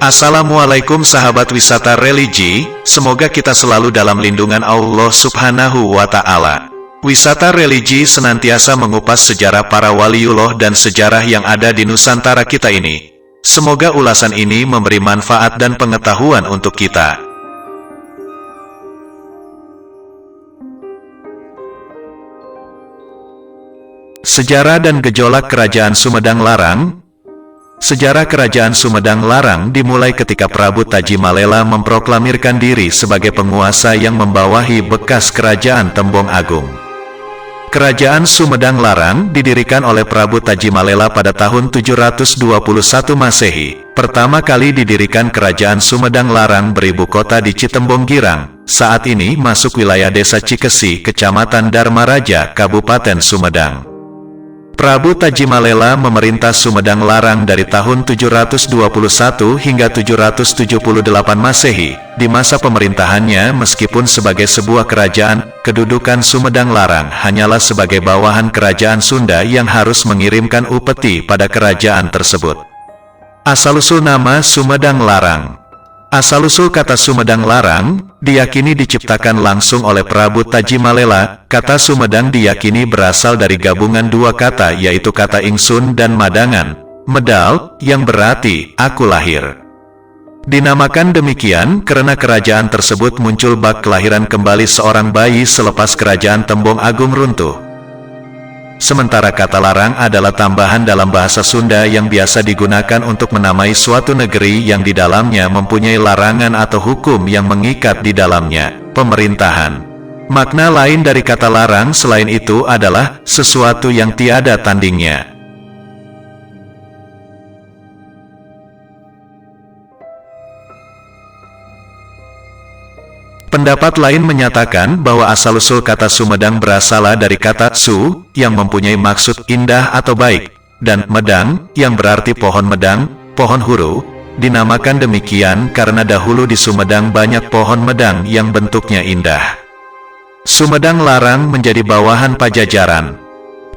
Assalamualaikum sahabat wisata religi, semoga kita selalu dalam lindungan Allah Subhanahu wa Ta'ala. Wisata religi senantiasa mengupas sejarah para waliullah dan sejarah yang ada di Nusantara kita ini. Semoga ulasan ini memberi manfaat dan pengetahuan untuk kita. Sejarah dan gejolak Kerajaan Sumedang Larang. Sejarah Kerajaan Sumedang Larang dimulai ketika Prabu Tajimalela memproklamirkan diri sebagai penguasa yang membawahi bekas Kerajaan Tembong Agung. Kerajaan Sumedang Larang didirikan oleh Prabu Tajimalela pada tahun 721 Masehi. Pertama kali didirikan Kerajaan Sumedang Larang beribu kota di Citembong Girang. Saat ini masuk wilayah Desa Cikesi, Kecamatan Dharmaraja, Kabupaten Sumedang. Prabu Tajimalela memerintah Sumedang Larang dari tahun 721 hingga 778 Masehi. Di masa pemerintahannya, meskipun sebagai sebuah kerajaan, kedudukan Sumedang Larang hanyalah sebagai bawahan kerajaan Sunda yang harus mengirimkan upeti pada kerajaan tersebut. Asal-usul nama Sumedang Larang. Asal-usul kata Sumedang Larang diyakini diciptakan langsung oleh Prabu Tajimalela. Kata Sumedang diyakini berasal dari gabungan dua kata, yaitu kata ingsun dan madangan, medal, yang berarti aku lahir. Dinamakan demikian karena kerajaan tersebut muncul bak kelahiran kembali seorang bayi selepas Kerajaan Tembong Agung runtuh. Sementara kata larang adalah tambahan dalam bahasa Sunda yang biasa digunakan untuk menamai suatu negeri yang di dalamnya mempunyai larangan atau hukum yang mengikat di dalamnya, pemerintahan. Makna lain dari kata larang selain itu adalah sesuatu yang tiada tandingnya. Pendapat lain menyatakan bahwa asal-usul kata Sumedang berasal dari kata su, yang mempunyai maksud indah atau baik, dan medang, yang berarti pohon medang, pohon huru. Dinamakan demikian karena dahulu di Sumedang banyak pohon medang yang bentuknya indah. Sumedang Larang menjadi bawahan Pajajaran.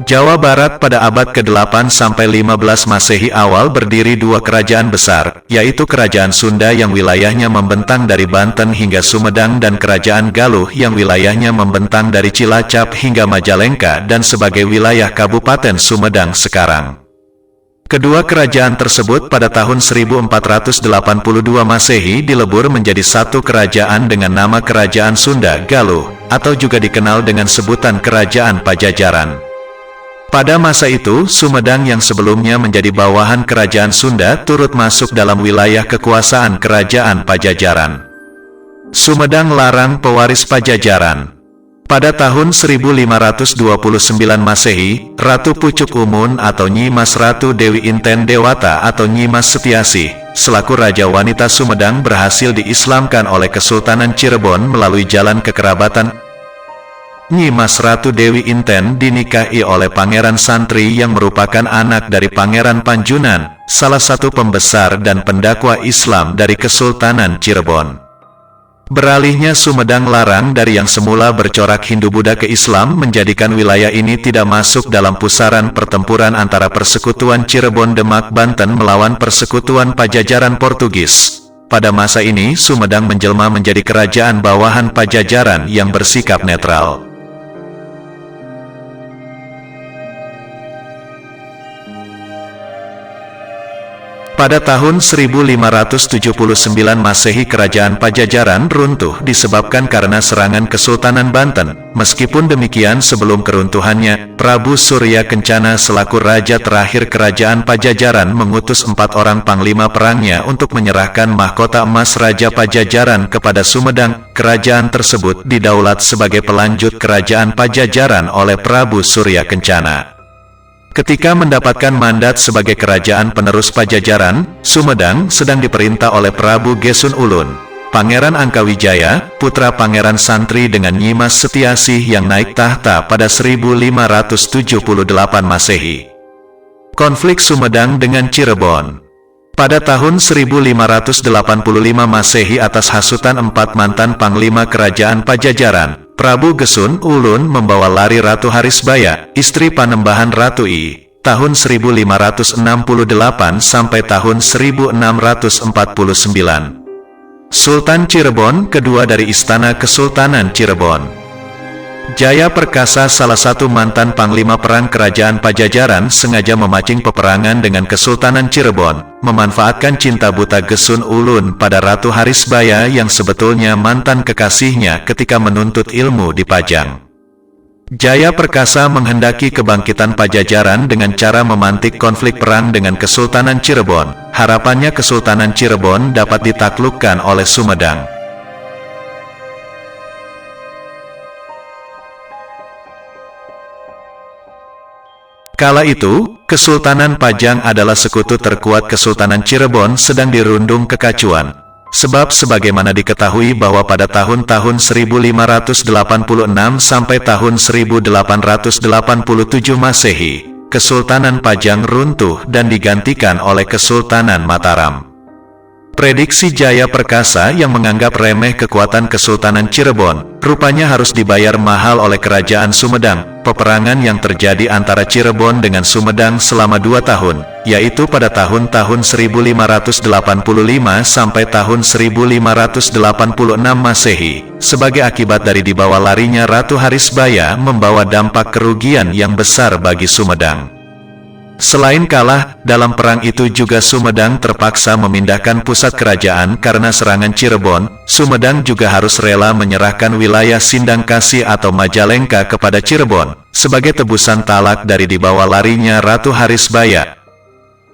Jawa Barat pada abad ke-8 sampai 15 Masehi awal berdiri dua kerajaan besar, yaitu Kerajaan Sunda yang wilayahnya membentang dari Banten hingga Sumedang dan Kerajaan Galuh yang wilayahnya membentang dari Cilacap hingga Majalengka dan sebagai wilayah Kabupaten Sumedang sekarang. Kedua kerajaan tersebut pada tahun 1482 Masehi dilebur menjadi satu kerajaan dengan nama Kerajaan Sunda Galuh, atau juga dikenal dengan sebutan Kerajaan Pajajaran. Pada masa itu, Sumedang yang sebelumnya menjadi bawahan Kerajaan Sunda turut masuk dalam wilayah kekuasaan Kerajaan Pajajaran. Sumedang Larang pewaris Pajajaran. Pada tahun 1529 Masehi, Ratu Pucuk Umun atau Nyi Mas Ratu Dewi Inten Dewata atau Nyi Mas Setiasi, selaku Raja Wanita Sumedang berhasil diislamkan oleh Kesultanan Cirebon melalui jalan kekerabatan. Nyi Mas Ratu Dewi Inten dinikahi oleh Pangeran Santri yang merupakan anak dari Pangeran Panjunan, salah satu pembesar dan pendakwa Islam dari Kesultanan Cirebon. Beralihnya Sumedang Larang dari yang semula bercorak Hindu-Buddha ke Islam menjadikan wilayah ini tidak masuk dalam pusaran pertempuran antara Persekutuan Cirebon Demak Banten melawan Persekutuan Pajajaran Portugis. Pada masa ini Sumedang menjelma menjadi kerajaan bawahan Pajajaran yang bersikap netral. Pada tahun 1579 Masehi Kerajaan Pajajaran runtuh disebabkan karena serangan Kesultanan Banten. Meskipun demikian sebelum keruntuhannya, Prabu Surya Kencana selaku raja terakhir Kerajaan Pajajaran mengutus 4 orang panglima perangnya untuk menyerahkan mahkota emas Raja Pajajaran kepada Sumedang. Kerajaan tersebut didaulat sebagai pelanjut Kerajaan Pajajaran oleh Prabu Surya Kencana. Ketika mendapatkan mandat sebagai kerajaan penerus Pajajaran, Sumedang sedang diperintah oleh Prabu Gesun Ulun, Pangeran Angkawijaya, putra Pangeran Santri dengan Nyi Mas Setiasih yang naik tahta pada 1578 Masehi. Konflik Sumedang dengan Cirebon. Pada tahun 1585 Masehi atas hasutan 4 mantan panglima kerajaan Pajajaran, Prabu Gesun Ulun membawa lari Ratu Harisbaya, istri Panembahan Ratu I. tahun 1568 sampai tahun 1649. Sultan Cirebon kedua dari Istana Kesultanan Cirebon. Jaya Perkasa, salah satu mantan panglima perang kerajaan Pajajaran, sengaja memancing peperangan dengan Kesultanan Cirebon, memanfaatkan cinta buta Gesun Ulun pada Ratu Harisbaya yang sebetulnya mantan kekasihnya ketika menuntut ilmu di Pajang. Jaya Perkasa menghendaki kebangkitan Pajajaran dengan cara memantik konflik perang dengan Kesultanan Cirebon. Harapannya Kesultanan Cirebon dapat ditaklukkan oleh Sumedang. Kala itu, Kesultanan Pajang adalah sekutu terkuat Kesultanan Cirebon sedang dirundung kekacauan. Sebab sebagaimana diketahui bahwa pada tahun-tahun 1586 sampai tahun 1887 Masehi, Kesultanan Pajang runtuh dan digantikan oleh Kesultanan Mataram. Prediksi Jaya Perkasa yang menganggap remeh kekuatan Kesultanan Cirebon, rupanya harus dibayar mahal oleh Kerajaan Sumedang. Peperangan yang terjadi antara Cirebon dengan Sumedang selama 2 tahun, yaitu pada tahun-tahun 1585 sampai tahun 1586 Masehi, sebagai akibat dari dibawa larinya Ratu Harisbaya, membawa dampak kerugian yang besar bagi Sumedang. Selain kalah, dalam perang itu juga Sumedang terpaksa memindahkan pusat kerajaan karena serangan Cirebon. Sumedang juga harus rela menyerahkan wilayah Sindangkasih atau Majalengka kepada Cirebon, sebagai tebusan talak dari dibawa larinya Ratu Harisbaya.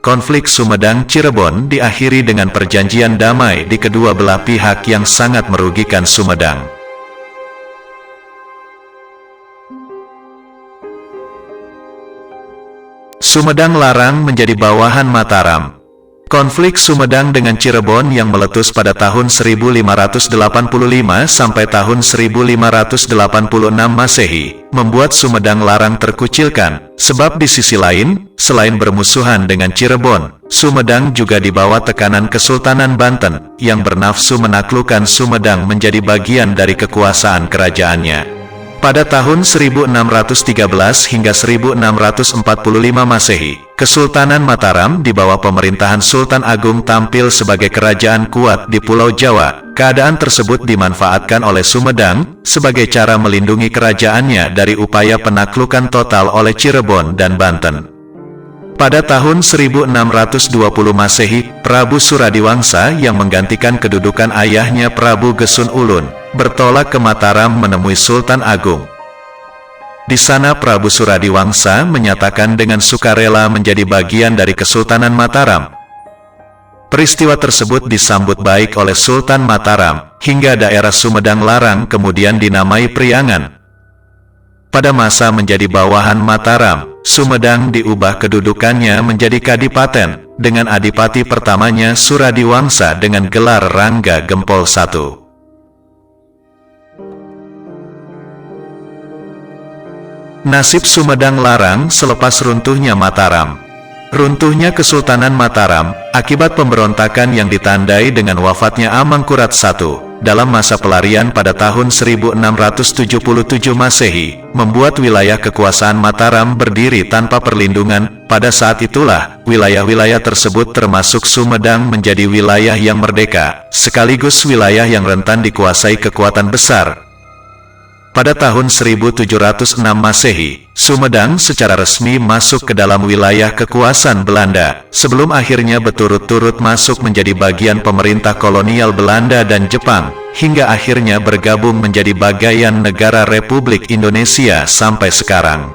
Konflik Sumedang-Cirebon diakhiri dengan perjanjian damai di kedua belah pihak yang sangat merugikan Sumedang. Sumedang Larang menjadi bawahan Mataram. Konflik Sumedang dengan Cirebon yang meletus pada tahun 1585 sampai tahun 1586 Masehi, membuat Sumedang Larang terkucilkan, sebab di sisi lain, selain bermusuhan dengan Cirebon, Sumedang juga di bawah tekanan Kesultanan Banten, yang bernafsu menaklukkan Sumedang menjadi bagian dari kekuasaan kerajaannya. Pada tahun 1613 hingga 1645 Masehi, Kesultanan Mataram di bawah pemerintahan Sultan Agung tampil sebagai kerajaan kuat di Pulau Jawa. Keadaan tersebut dimanfaatkan oleh Sumedang sebagai cara melindungi kerajaannya dari upaya penaklukan total oleh Cirebon dan Banten. Pada tahun 1620 Masehi, Prabu Suradiwangsa yang menggantikan kedudukan ayahnya Prabu Gesun Ulun, bertolak ke Mataram menemui Sultan Agung. Di sana Prabu Suradiwangsa menyatakan dengan sukarela menjadi bagian dari Kesultanan Mataram. Peristiwa tersebut disambut baik oleh Sultan Mataram, hingga daerah Sumedang Larang kemudian dinamai Priangan. Pada masa menjadi bawahan Mataram, Sumedang diubah kedudukannya menjadi kadipaten, dengan adipati pertamanya Suradiwangsa dengan gelar Rangga Gempol I. Nasib Sumedang Larang selepas runtuhnya Mataram. Runtuhnya Kesultanan Mataram, akibat pemberontakan yang ditandai dengan wafatnya Amangkurat I, dalam masa pelarian pada tahun 1677 Masehi, membuat wilayah kekuasaan Mataram berdiri tanpa perlindungan. Pada saat itulah, wilayah-wilayah tersebut termasuk Sumedang menjadi wilayah yang merdeka, sekaligus wilayah yang rentan dikuasai kekuatan besar. Pada tahun 1706 Masehi, Sumedang secara resmi masuk ke dalam wilayah kekuasaan Belanda, sebelum akhirnya berturut-turut masuk menjadi bagian pemerintah kolonial Belanda dan Jepang, hingga akhirnya bergabung menjadi bagian negara Republik Indonesia sampai sekarang.